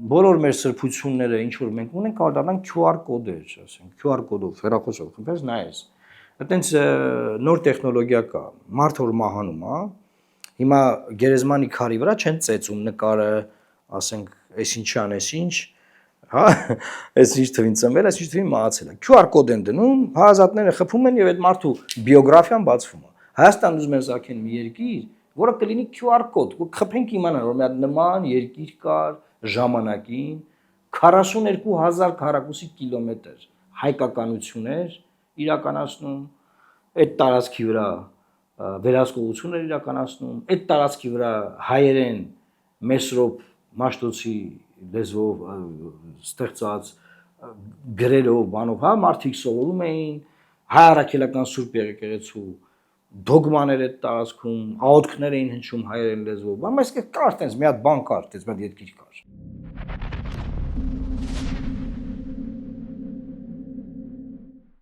բոլոր մեր սրբությունները, ինչ որ մենք ունենք, կարող դառնան QR կոդեր, ասենք, QR կոդով հեռախոսով խմբես նայես։ Այդտենց նոր տեխնոլոգիա կա, մարդ որ մահանում է, հիմա գերեզմանի քարի վրա չեն ծեծում նկարը, ասենք, այսինչան, այսինչ, հա, այսինչ թվին ծնվել, այսինչ թվին մահացել է։ QR կոդ են դնում, հարազատները խփում են եւ այդ մարդու բիոգրաֆիան բացվում է։ Հայաստան ուզում են սարքեն մի երկիր, որը կլինի QR կոդ, որ խփենք իմանան, որ մի հատ նման երկիր կար ժամանակին 42000 քառակուսի կիլոմետր հայկականություններ իրականացնում, այդ տարածքի վրա վերահսկողություններ իրականացնում, այդ տարածքի վրա հայերեն Մեսրոպ Մաշտոցի լեզվով ստեղծած գրերով բանով, հա, մարդիկ սովորում էին հայ առաքելական Սուրբ Եկեղեցու դոգմաներ այդ տարածքում, աղոթքներ էին հնչում հայերեն լեզվով, բայց կար տենց մի հատ բան կար, տենց մի հատ երկիր կար։